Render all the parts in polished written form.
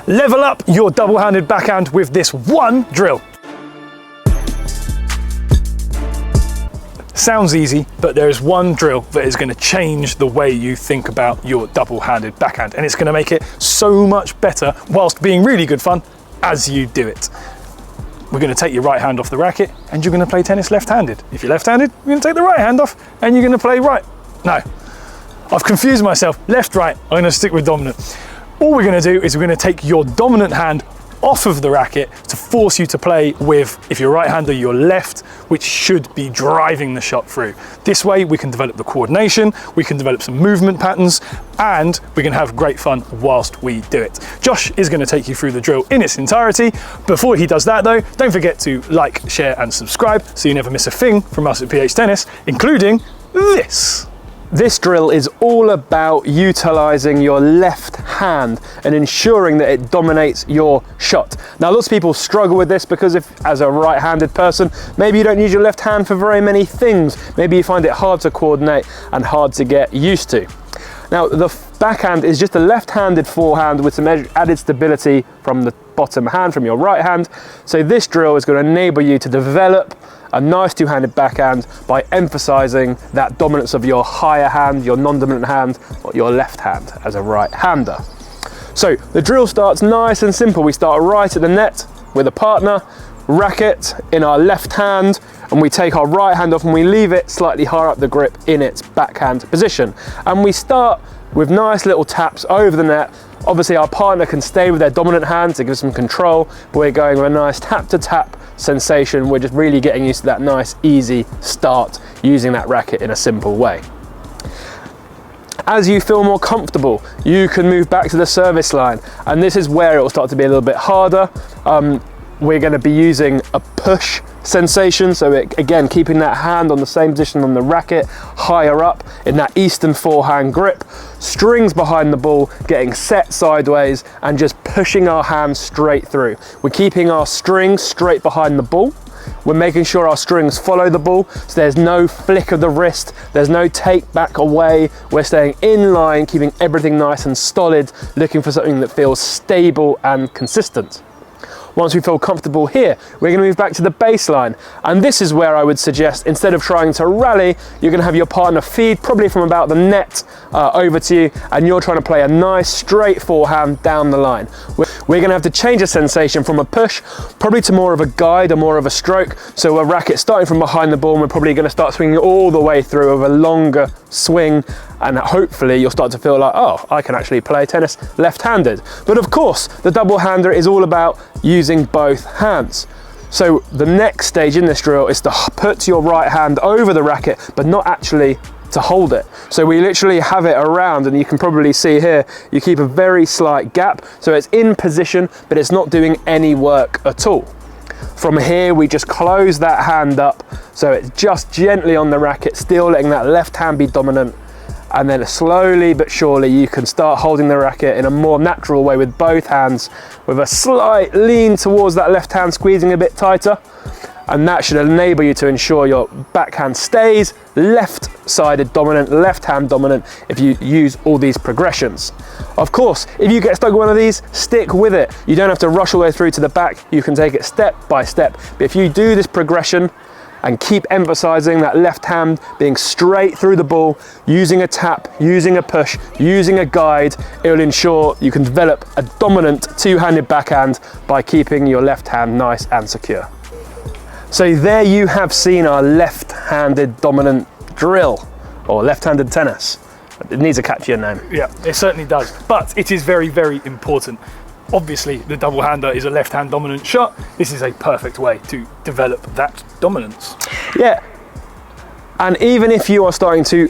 Level up your double-handed backhand with this one drill. Sounds easy, but there is one drill that is going to change the way you think about your double-handed backhand, and it's going to make it so much better whilst being really good fun as you do it. We're going to take your right hand off the racket and you're going to play tennis left-handed. If you're left-handed, you're going to take the right hand off and you're going to play right. No, I've confused myself. Left, right, I'm going to stick with dominant. All we're going to do is we're going to take your dominant hand off of the racket to force you to play with, if you're right-hander, your left, which should be driving the shot through. This way we can develop the coordination, we can develop some movement patterns, and we can have great fun whilst we do it. Josh is going to take you through the drill in its entirety. Before he does that though, don't forget to like, share and subscribe so you never miss a thing from us at PH Tennis, including this. This drill is all about utilizing your left hand and ensuring that it dominates your shot. Now, lots of people struggle with this because as a right-handed person, maybe you don't use your left hand for very many things. Maybe you find it hard to coordinate and hard to get used to. Now, the backhand is just a left-handed forehand with some added stability from the bottom hand, from your right hand. So this drill is going to enable you to develop a nice two-handed backhand by emphasizing that dominance of your higher hand, your non-dominant hand, or your left hand as a right-hander. So the drill starts nice and simple. We start right at the net with a partner, racket in our left hand, and we take our right hand off and we leave it slightly higher up the grip in its backhand position. And we start with nice little taps over the net. Obviously our partner can stay with their dominant hand to give some control, but we're going with a nice tap to tap sensation. We're just really getting used to that nice easy start using that racket in a simple way. As you feel more comfortable, you can move back to the service line, and this is where it will start to be a little bit harder. We're going to be using a push sensation, so again keeping that hand on the same position on the racket, higher up in that eastern forehand grip, strings behind the ball, getting set sideways and just pushing our hand straight through. We're keeping our strings straight behind the ball. We're making sure our strings follow the ball, so there's no flick of the wrist, there's no take back away. We're staying in line, keeping everything nice and solid, looking for something that feels stable and consistent. Once we feel comfortable here, we're going to move back to the baseline. And this is where I would suggest, instead of trying to rally, you're going to have your partner feed probably from about the net over to you, and you're trying to play a nice straight forehand down the line. We're going to have to change the sensation from a push, probably to more of a guide or more of a stroke. So a racket starting from behind the ball, and we're probably going to start swinging all the way through with a longer swing, and hopefully you'll start to feel like, oh, I can actually play tennis left-handed. But of course, the double-hander is all about using both hands. So the next stage in this drill is to put your right hand over the racket, but not actually to hold it. So we literally have it around, and you can probably see here, you keep a very slight gap. So it's in position, but it's not doing any work at all. From here, we just close that hand up, so it's just gently on the racket, still letting that left hand be dominant. And then slowly but surely you can start holding the racket in a more natural way with both hands, with a slight lean towards that left hand, squeezing a bit tighter. And that should enable you to ensure your backhand stays left-sided dominant, left hand dominant if you use all these progressions. Of course, if you get stuck with one of these, stick with it. You don't have to rush all the way through to the back. You can take it step by step. But if you do this progression and keep emphasizing that left hand being straight through the ball, using a tap, using a push, using a guide, it will ensure you can develop a dominant two-handed backhand by keeping your left hand nice and secure. So there you have seen our left-handed dominant drill, or left-handed tennis. It needs a catchier name. Yeah, it certainly does, but it is very, very important. Obviously, the double-hander is a left-hand dominant shot. This is a perfect way to develop that dominance. Yeah, and even if you are starting to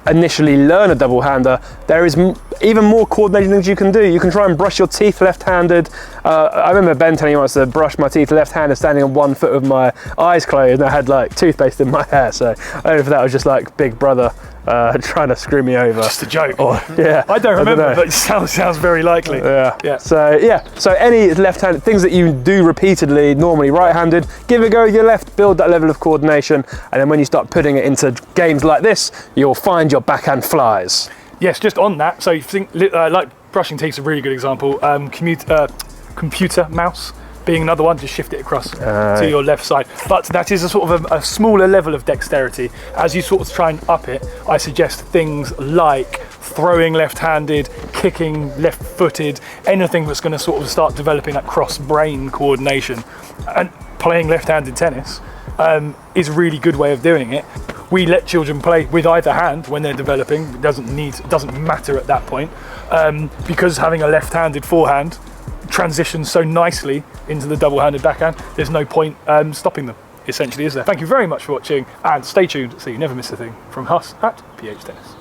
initially learn a double-hander, there is even more coordinating things you can do. You can try and brush your teeth left-handed. I remember Ben telling me once to brush my teeth left-handed standing on one foot with my eyes closed, and I had like toothpaste in my hair, so I don't know if that was just like Big Brother trying to screw me over. Just a joke. Or, yeah, I don't remember, but it sounds very likely. Yeah. So any left-handed things that you do repeatedly, normally right-handed, give it a go with your left, build that level of coordination, and then when you start putting it into games like this, you'll find your backhand flies. Yes, just on that, so you think, like brushing teeth's a really good example. Computer mouse being another one, just shift it across to your left side. But that is a sort of a smaller level of dexterity. As you sort of try and up it, I suggest things like throwing left-handed, kicking left-footed, anything that's going to sort of start developing that cross-brain coordination. And playing left-handed tennis is a really good way of doing it. We let children play with either hand when they're developing. It doesn't matter at that point, because having a left-handed forehand transitions so nicely into the double-handed backhand, there's no point stopping them, essentially, is there? Thank you very much for watching, and stay tuned so you never miss a thing from us at PH Tennis.